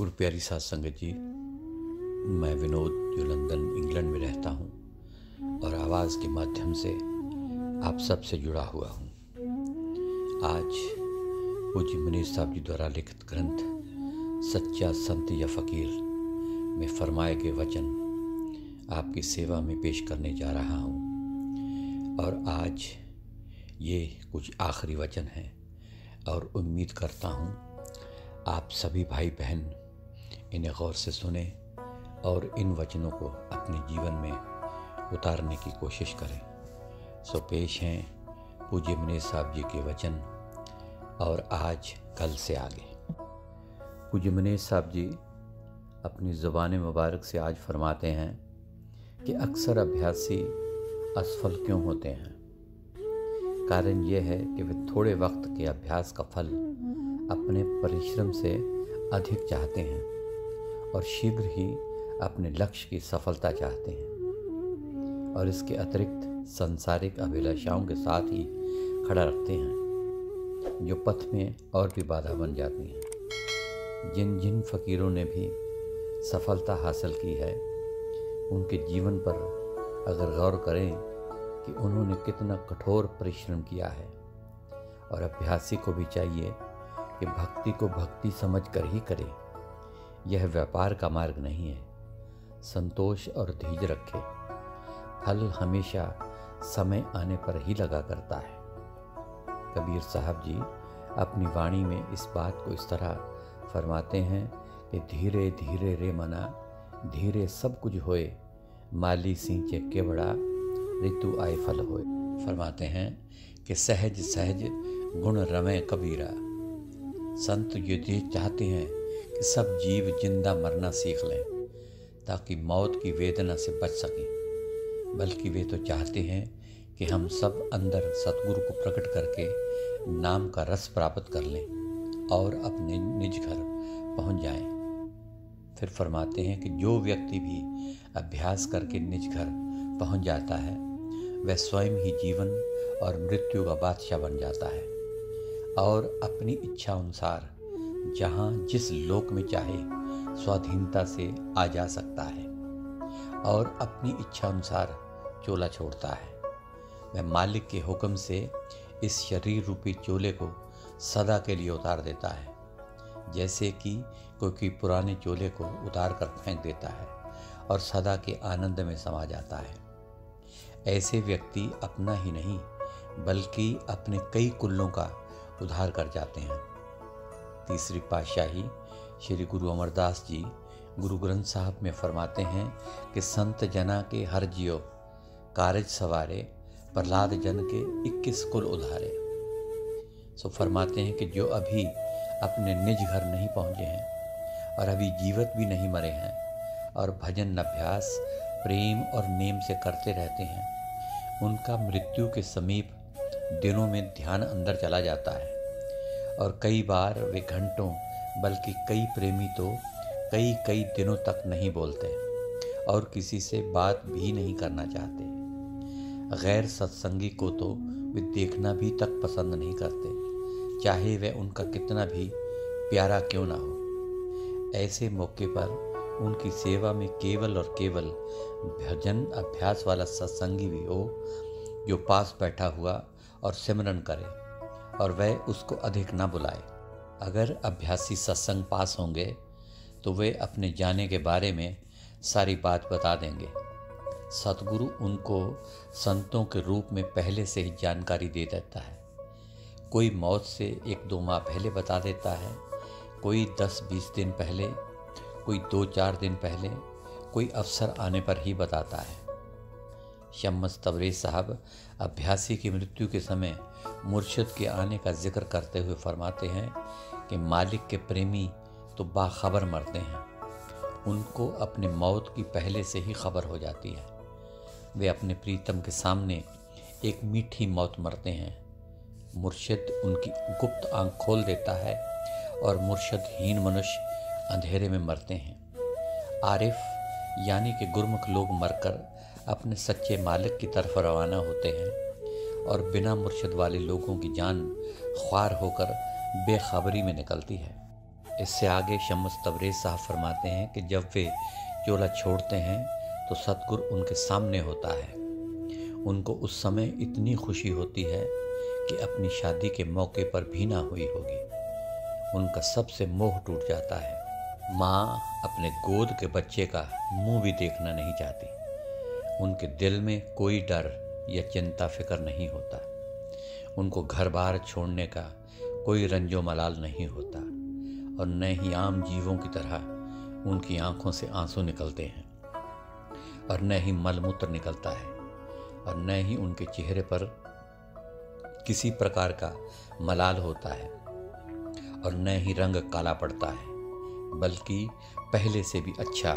गुरु प्यारी साध संगत जी, मैं विनोद जो लंदन इंग्लैंड में रहता हूँ और आवाज़ के माध्यम से आप सब से जुड़ा हुआ हूँ। आज पूज्य मनीष साहब जी द्वारा लिखित ग्रंथ सच्चा संत या फ़कीर में फरमाए गए वचन आपकी सेवा में पेश करने जा रहा हूँ। और आज ये कुछ आखिरी वचन हैं और उम्मीद करता हूँ आप सभी भाई बहन इन्हें गौर से सुने और इन वचनों को अपने जीवन में उतारने की कोशिश करें। सो पेश हैं पूज्य मनीष साहब जी के वचन और आज कल से आगे। पूज्य मनीष साहब जी अपनी ज़ुबान मुबारक से आज फरमाते हैं कि अक्सर अभ्यासी असफल क्यों होते हैं। कारण यह है कि वे थोड़े वक्त के अभ्यास का फल अपने परिश्रम से अधिक चाहते हैं और शीघ्र ही अपने लक्ष्य की सफलता चाहते हैं और इसके अतिरिक्त सांसारिक अभिलाषाओं के साथ ही खड़ा रखते हैं जो पथ में और भी बाधा बन जाती हैं। जिन जिन फ़कीरों ने भी सफलता हासिल की है उनके जीवन पर अगर गौर करें कि उन्होंने कितना कठोर परिश्रम किया है। और अभ्यासी को भी चाहिए कि भक्ति को भक्ति समझकर ही करे। यह व्यापार का मार्ग नहीं है। संतोष और धीरज रखे, फल हमेशा समय आने पर ही लगा करता है। कबीर साहब जी अपनी वाणी में इस बात को इस तरह फरमाते हैं कि धीरे धीरे रे मना, धीरे सब कुछ होए, माली सींचे केवड़ा, ऋतु आए फल होए। फरमाते हैं कि सहज सहज गुण रमे कबीरा। संत ये चाहते हैं कि सब जीव जिंदा मरना सीख लें ताकि मौत की वेदना से बच सकें, बल्कि वे तो चाहते हैं कि हम सब अंदर सतगुरु को प्रकट करके नाम का रस प्राप्त कर लें और अपने निज घर पहुंच जाएं। फिर फरमाते हैं कि जो व्यक्ति भी अभ्यास करके निज घर पहुंच जाता है वह स्वयं ही जीवन और मृत्यु का बादशाह बन जाता है और अपनी इच्छा अनुसार जहाँ जिस लोक में चाहे स्वाधीनता से आ जा सकता है और अपनी इच्छा अनुसार चोला छोड़ता है। वह मालिक के हुक्म से इस शरीर रूपी चोले को सदा के लिए उतार देता है, जैसे कि कोई पुराने चोले को उतार कर फेंक देता है और सदा के आनंद में समा जाता है। ऐसे व्यक्ति अपना ही नहीं बल्कि अपने कई कुल्लों का उद्धार कर जाते हैं। तीसरी पातशाही श्री गुरु अमरदास जी गुरु ग्रंथ साहब में फरमाते हैं कि संत जना के हर जियो कारज सवारे, प्रहलाद जन के 21 कुल उधारे। सो फरमाते हैं कि जो अभी अपने निज घर नहीं पहुँचे हैं और अभी जीवित भी नहीं मरे हैं और भजन अभ्यास प्रेम और नेम से करते रहते हैं, उनका मृत्यु के समीप दिनों में ध्यान अंदर चला जाता है और कई बार वे घंटों बल्कि कई प्रेमी तो कई कई दिनों तक नहीं बोलते और किसी से बात भी नहीं करना चाहते। गैर सत्संगी को तो वे देखना भी तक पसंद नहीं करते, चाहे वह उनका कितना भी प्यारा क्यों ना हो। ऐसे मौके पर उनकी सेवा में केवल और केवल भजन अभ्यास वाला सत्संगी भी हो जो पास बैठा हुआ और सिमरन करे और वह उसको अधिक ना बुलाए। अगर अभ्यासी सत्संग पास होंगे तो वे अपने जाने के बारे में सारी बात बता देंगे। सतगुरु उनको संतों के रूप में पहले से ही जानकारी दे देता है। कोई मौत से 1-2 माह पहले बता देता है, कोई 10-20 दिन पहले, कोई 2-4 दिन पहले, कोई अवसर आने पर ही बताता है। शम्स तबरेज़ साहब अभ्यासी की मृत्यु के समय मुर्शिद के आने का जिक्र करते हुए फरमाते हैं कि मालिक के प्रेमी तो बाखबर मरते हैं, उनको अपने मौत की पहले से ही खबर हो जाती है। वे अपने प्रीतम के सामने एक मीठी मौत मरते हैं। मुर्शिद उनकी गुप्त आंख खोल देता है और मुर्शिदहीन मनुष्य अंधेरे में मरते हैं। आरिफ यानी कि गुरमुख लोग मरकर अपने सच्चे मालिक की तरफ रवाना होते हैं और बिना मुर्शिद वाले लोगों की जान ख्वार होकर बेखबरी में निकलती है। इससे आगे शम्स तबरेज़ साहब फरमाते हैं कि जब वे चोला छोड़ते हैं तो सतगुरु उनके सामने होता है। उनको उस समय इतनी खुशी होती है कि अपनी शादी के मौके पर भी ना हुई होगी। उनका सबसे मोह टूट जाता है। माँ अपने गोद के बच्चे का मुंह भी देखना नहीं चाहती। उनके दिल में कोई डर या चिंता फिक्र नहीं होता। उनको घर बार छोड़ने का कोई रंजो मलाल नहीं होता और न ही आम जीवों की तरह उनकी आंखों से आंसू निकलते हैं और न ही मलमूत्र निकलता है और न ही उनके चेहरे पर किसी प्रकार का मलाल होता है और न ही रंग काला पड़ता है, बल्कि पहले से भी अच्छा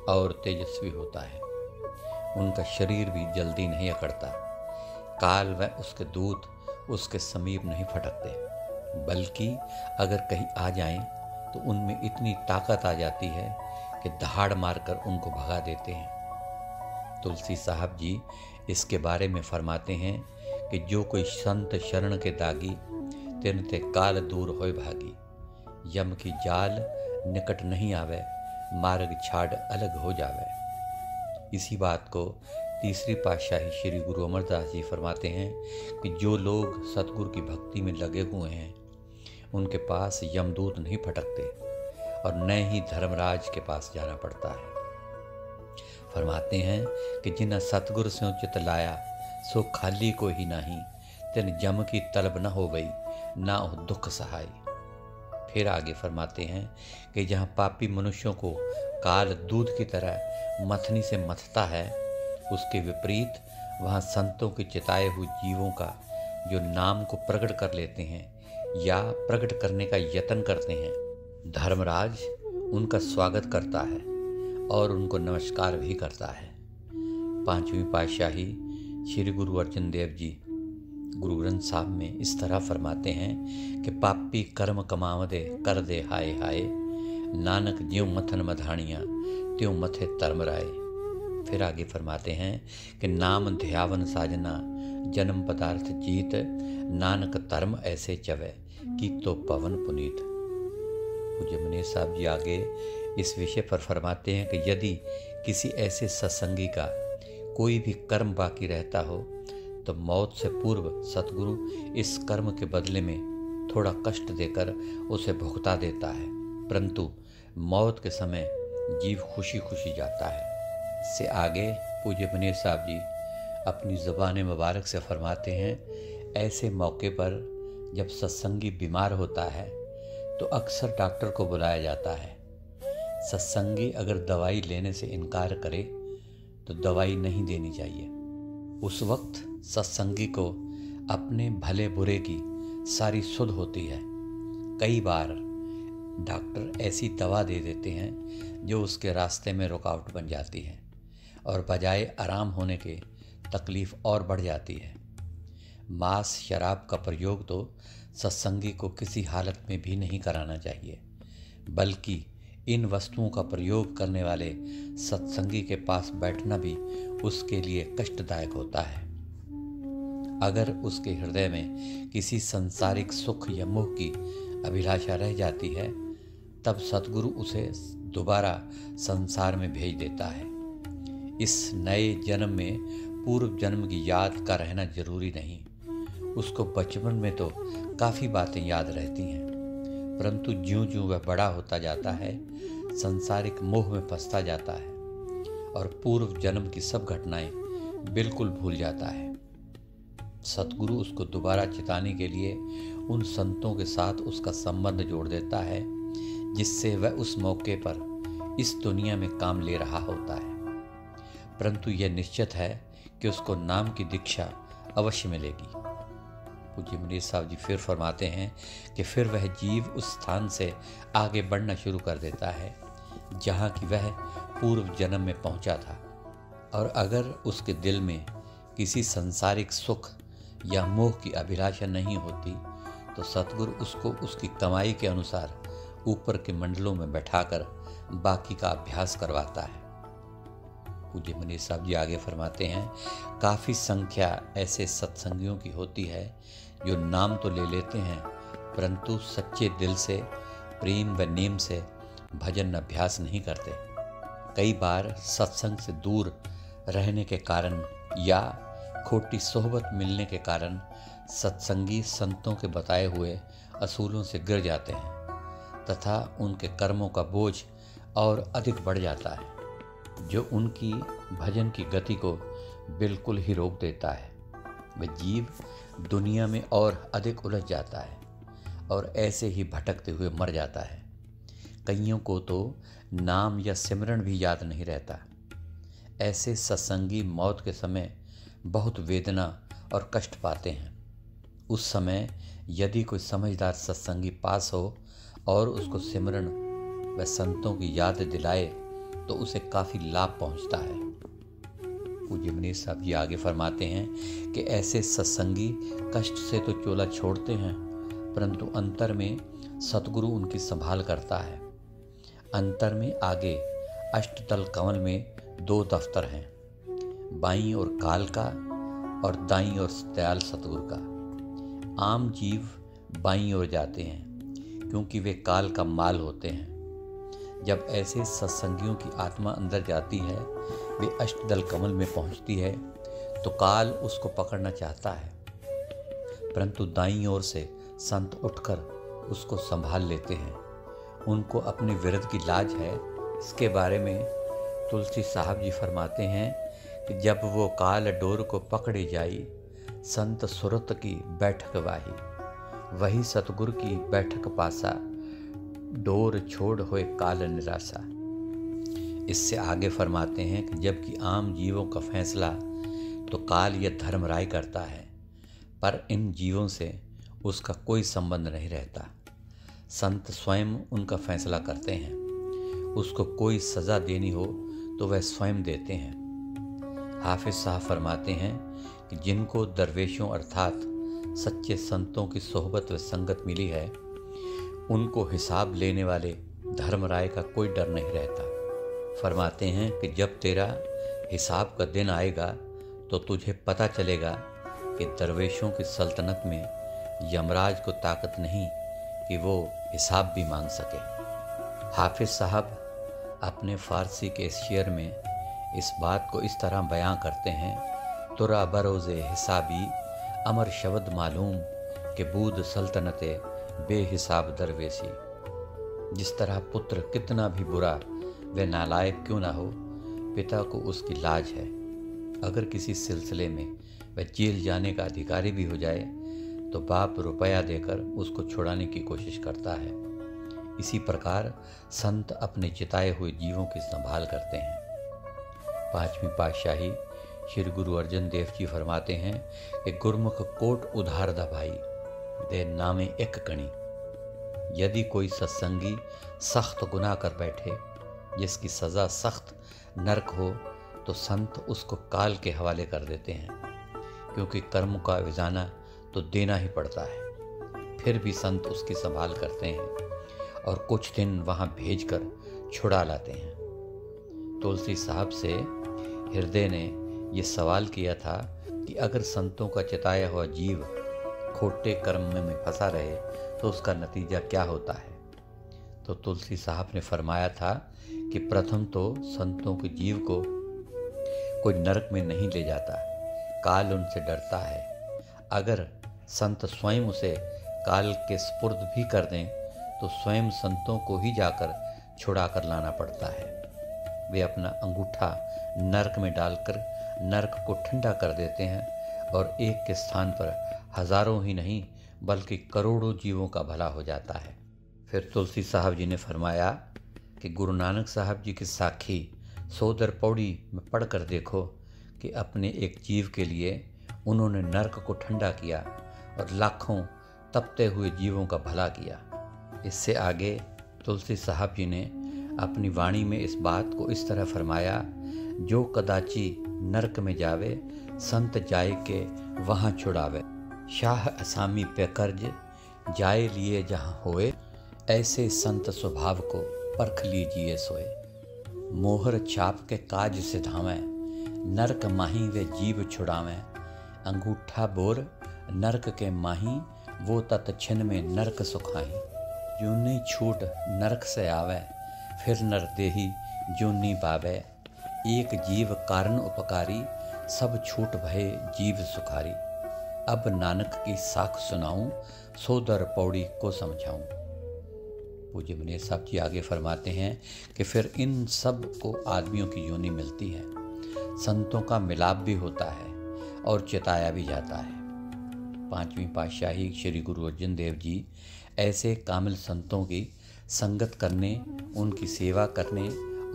और तेजस्वी होता है। उनका शरीर भी जल्दी नहीं अकड़ता। काल व उसके दूत उसके समीप नहीं फटकते, बल्कि अगर कहीं आ जाएं तो उनमें इतनी ताकत आ जाती है कि दहाड़ मारकर उनको भगा देते हैं। तुलसी साहब जी इसके बारे में फरमाते हैं कि जो कोई संत शरण के दागी, तिन ते काल दूर होय भागी। यम की जाल निकट नहीं आवे, मार्ग छाड़ अलग हो जावे। इसी बात को तीसरी पातशाही श्री गुरु अमरदास जी फरमाते हैं कि जो लोग सतगुरु की भक्ति में लगे हुए हैं उनके पास यमदूत नहीं फटकते और न ही धर्मराज के पास जाना पड़ता है। फरमाते हैं कि जिन सतगुरु से चित लाया, सो खाली को ही नहीं, तिन जम की तलब न हो गई, ना हो दुख सहाय। फिर आगे फरमाते हैं कि जहाँ पापी मनुष्यों को काल दूध की तरह मथनी से मथता है, उसके विपरीत वहाँ संतों के चिताए हुए जीवों का जो नाम को प्रकट कर लेते हैं या प्रकट करने का यत्न करते हैं, धर्मराज उनका स्वागत करता है और उनको नमस्कार भी करता है। पांचवी पातशाही श्री गुरु अर्जन देव जी गुरु ग्रंथ साहब में इस तरह फरमाते हैं कि पापी कर्म कमावदे कर दे हाय हाय, नानक ज्यों मथन मधानियाँ त्यों मथे तरमराए। फिर आगे फरमाते हैं कि नाम ध्यावन साजना, जन्म पदार्थ जीत, नानक धर्म ऐसे चवे, की तो पवन पुनीत। पूज्य मनीष साहब जी आगे इस विषय पर फरमाते हैं कि यदि किसी ऐसे सत्संगी का कोई भी कर्म बाकी रहता हो तो मौत से पूर्व सतगुरु इस कर्म के बदले में थोड़ा कष्ट देकर उसे भुगता देता है, परंतु मौत के समय जीव खुशी खुशी जाता है। इससे आगे पूज्य मनीष साहब जी अपनी ज़ुबान मुबारक से फरमाते हैं, ऐसे मौके पर जब सत्संगी बीमार होता है तो अक्सर डॉक्टर को बुलाया जाता है। सत्संगी अगर दवाई लेने से इनकार करे तो दवाई नहीं देनी चाहिए। उस वक्त सत्संगी को अपने भले बुरे की सारी सुध होती है। कई बार डॉक्टर ऐसी दवा दे देते हैं जो उसके रास्ते में रुकावट बन जाती है और बजाय आराम होने के तकलीफ़ और बढ़ जाती है। मांस शराब का प्रयोग तो सत्संगी को किसी हालत में भी नहीं कराना चाहिए, बल्कि इन वस्तुओं का प्रयोग करने वाले सत्संगी के पास बैठना भी उसके लिए कष्टदायक होता है। अगर उसके हृदय में किसी संसारिक सुख या मोह की अभिलाषा रह जाती है, तब सतगुरु उसे दोबारा संसार में भेज देता है। इस नए जन्म में पूर्व जन्म की याद का रहना जरूरी नहीं। उसको बचपन में तो काफ़ी बातें याद रहती हैं, परंतु ज्यों ज्यों वह बड़ा होता जाता है, संसारिक मोह में फंसता जाता है और पूर्व जन्म की सब घटनाएं बिल्कुल भूल जाता है। सतगुरु उसको दोबारा चिताने के लिए उन संतों के साथ उसका संबंध जोड़ देता है, जिससे वह उस मौके पर इस दुनिया में काम ले रहा होता है, परंतु यह निश्चित है कि उसको नाम की दीक्षा अवश्य मिलेगी। पूज्य मनीष साहब जी फिर फरमाते हैं कि फिर वह जीव उस स्थान से आगे बढ़ना शुरू कर देता है जहाँ की वह पूर्व जन्म में पहुँचा था, और अगर उसके दिल में किसी संसारिक सुख या मोह की अभिलाषा नहीं होती तो सतगुरु उसको उसकी कमाई के अनुसार ऊपर के मंडलों में बैठाकर बाकी का अभ्यास करवाता है। पूज्य मनीष साहब जी आगे फरमाते हैं, काफ़ी संख्या ऐसे सत्संगियों की होती है जो नाम तो ले लेते हैं, परंतु सच्चे दिल से प्रेम व नेम से भजन अभ्यास नहीं करते। कई बार सत्संग से दूर रहने के कारण या खोटी सोहबत मिलने के कारण सत्संगी संतों के बताए हुए असूलों से गिर जाते हैं तथा उनके कर्मों का बोझ और अधिक बढ़ जाता है, जो उनकी भजन की गति को बिल्कुल ही रोक देता है। वह जीव दुनिया में और अधिक उलझ जाता है और ऐसे ही भटकते हुए मर जाता है। कईयों को तो नाम या सिमरन भी याद नहीं रहता। ऐसे सत्संगी मौत के समय बहुत वेदना और कष्ट पाते हैं। उस समय यदि कोई समझदार सत्संगी पास हो और उसको सिमरन व संतों की याद दिलाए तो उसे काफ़ी लाभ पहुंचता है। पूज्य मनीष साहब जी आगे फरमाते हैं कि ऐसे सत्संगी कष्ट से तो चोला छोड़ते हैं, परंतु अंतर में सतगुरु उनकी संभाल करता है। अंतर में आगे अष्टदल कमल में 2 दफ्तर हैं, बाईं ओर काल का और दाईं ओर दयाल सतगुरु का। आम जीव बाईं ओर जाते हैं क्योंकि वे काल का माल होते हैं। जब ऐसे सत्संगियों की आत्मा अंदर जाती है, वे अष्टदल कमल में पहुंचती है तो काल उसको पकड़ना चाहता है, परंतु दाईं ओर से संत उठकर उसको संभाल लेते हैं। उनको अपने विरध की लाज है। इसके बारे में तुलसी साहब जी फरमाते हैं कि जब वो काल डोर को पकड़े जाई, संत सुरत की बैठक वाही, वही सतगुरु की बैठक पासा, डोर छोड़ होए काल निराशा। इससे आगे फरमाते हैं कि जबकि आम जीवों का फैसला तो काल या धर्मराय करता है, पर इन जीवों से उसका कोई संबंध नहीं रहता। संत स्वयं उनका फैसला करते हैं। उसको कोई सज़ा देनी हो तो वह स्वयं देते हैं। हाफिज साहब फरमाते हैं कि जिनको दरवेशों अर्थात सच्चे संतों की सोहबत व संगत मिली है, उनको हिसाब लेने वाले धर्मराय का कोई डर नहीं रहता। फरमाते हैं कि जब तेरा हिसाब का दिन आएगा तो तुझे पता चलेगा कि दरवेशों की सल्तनत में यमराज को ताकत नहीं कि वो हिसाब भी मांग सके। हाफिज साहब अपने फ़ारसी के इस शेर में इस बात को इस तरह बयां करते हैं, तुरा बरोज़े हिसाबी अमर शब्द मालूम कि बूद सल्तनते बेहिसाब दरवेशी। जिस तरह पुत्र कितना भी बुरा व नालायक क्यों ना हो, पिता को उसकी लाज है। अगर किसी सिलसिले में वह जेल जाने का अधिकारी भी हो जाए तो बाप रुपया देकर उसको छुड़ाने की कोशिश करता है। इसी प्रकार संत अपने चिताए हुए जीवों की संभाल करते हैं। 5वीं पातशाही श्री गुरु अर्जन देव जी फरमाते हैं कि गुरमुख कोट उधार दा भाई, दे नामे एक कणी। यदि कोई सत्संगी सख्त गुनाह कर बैठे जिसकी सज़ा सख्त नरक हो तो संत उसको काल के हवाले कर देते हैं, क्योंकि कर्म का विजाना तो देना ही पड़ता है। फिर भी संत उसकी संभाल करते हैं और कुछ दिन वहाँ भेजकर छुड़ा लाते हैं। तुलसी साहब से हृदय ने ये सवाल किया था कि अगर संतों का चिताया हुआ जीव खोटे कर्म में फंसा रहे तो उसका नतीजा क्या होता है। तो तुलसी साहब ने फरमाया था कि प्रथम तो संतों के जीव को कोई नरक में नहीं ले जाता, काल उनसे डरता है। अगर संत स्वयं उसे काल के स्पुर्द भी कर दें तो स्वयं संतों को ही जाकर छुड़ा कर लाना पड़ता है। वे अपना अंगूठा नरक में डालकर नरक को ठंडा कर देते हैं और एक के स्थान पर हजारों ही नहीं बल्कि करोड़ों जीवों का भला हो जाता है। फिर तुलसी साहब जी ने फरमाया कि गुरु नानक साहब जी की साखी सोदर पौड़ी में पढ़कर देखो कि अपने एक जीव के लिए उन्होंने नरक को ठंडा किया और लाखों तपते हुए जीवों का भला किया। इससे आगे तुलसी साहब जी ने अपनी वाणी में इस बात को इस तरह फरमाया, जो कदाची नरक में जावे संत जाए के वहाँ छुड़ावे। शाह असामी पे कर्ज जाए लिए जहाँ होए, ऐसे संत स्वभाव को परख लीजिए सोए। मोहर छाप के काज सिधावें, नरक माही वे जीव छुड़ावें। अंगूठा बोर नरक के माही, वो तत छिन में नरक सुखाही। जूनी छूट नरक से आवे, फिर नर देही जूनी पावे। एक जीव कारण उपकारी, सब छूट भये जीव सुखारी। अब नानक की साख सुनाऊं, सो दर पौड़ी को समझाऊं। पूज्य मनेर साहब जी आगे फरमाते हैं कि फिर इन सब को आदमियों की योनि मिलती है, संतों का मिलाप भी होता है और चिताया भी जाता है। पांचवी पातशाही श्री गुरु अर्जन देव जी ऐसे कामिल संतों की संगत करने, उनकी सेवा करने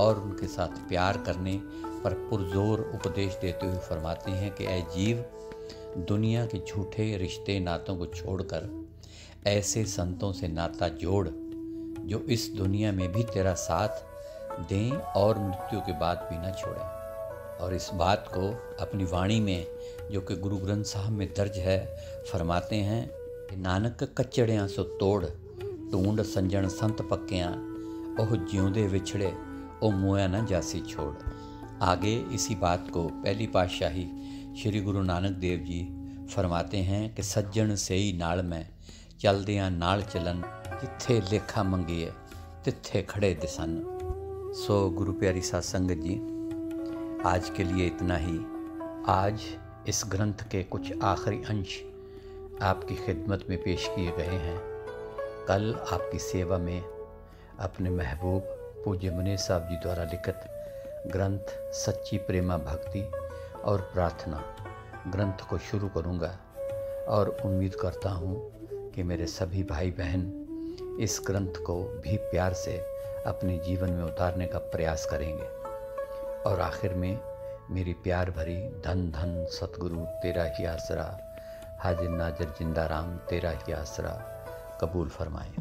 और उनके साथ प्यार करने पर पुरजोर उपदेश देते हुए फरमाते हैं कि ऐ जीव, दुनिया के झूठे रिश्ते नातों को छोड़कर ऐसे संतों से नाता जोड़ जो इस दुनिया में भी तेरा साथ दें और मृत्यु के बाद भी न छोड़ें। और इस बात को अपनी वाणी में, जो कि गुरु ग्रंथ साहब में दर्ज है, फरमाते हैं कि नानक कच्चड़ियाँ सो तोड़, ढूंढ संजन संत पक्कियाँ, ओह जिਉਂਦੇ विछड़े, ओ मोया न जासी छोड़। आगे इसी बात को पहली पातशाही श्री गुरु नानक देव जी फरमाते हैं कि सज्जन सेई नाल में चलदियाँ नाल चलन, जिथे लेखा मंगिए तिथे खड़े दिसन। सो गुरु प्यारी साध संगत जी, आज के लिए इतना ही। आज इस ग्रंथ के कुछ आखिरी अंश आपकी खिदमत में पेश किए गए हैं। कल आपकी सेवा में अपने महबूब पूज्य मनेर साहब जी द्वारा लिखित ग्रंथ सच्ची प्रेमा भक्ति और प्रार्थना ग्रंथ को शुरू करूँगा और उम्मीद करता हूँ कि मेरे सभी भाई बहन इस ग्रंथ को भी प्यार से अपने जीवन में उतारने का प्रयास करेंगे। और आखिर में मेरी प्यार भरी धन धन सतगुरु तेरा ही आसरा, हाजिर नाजर जिंदा राम तेरा ही आसरा कबूल फरमाएं।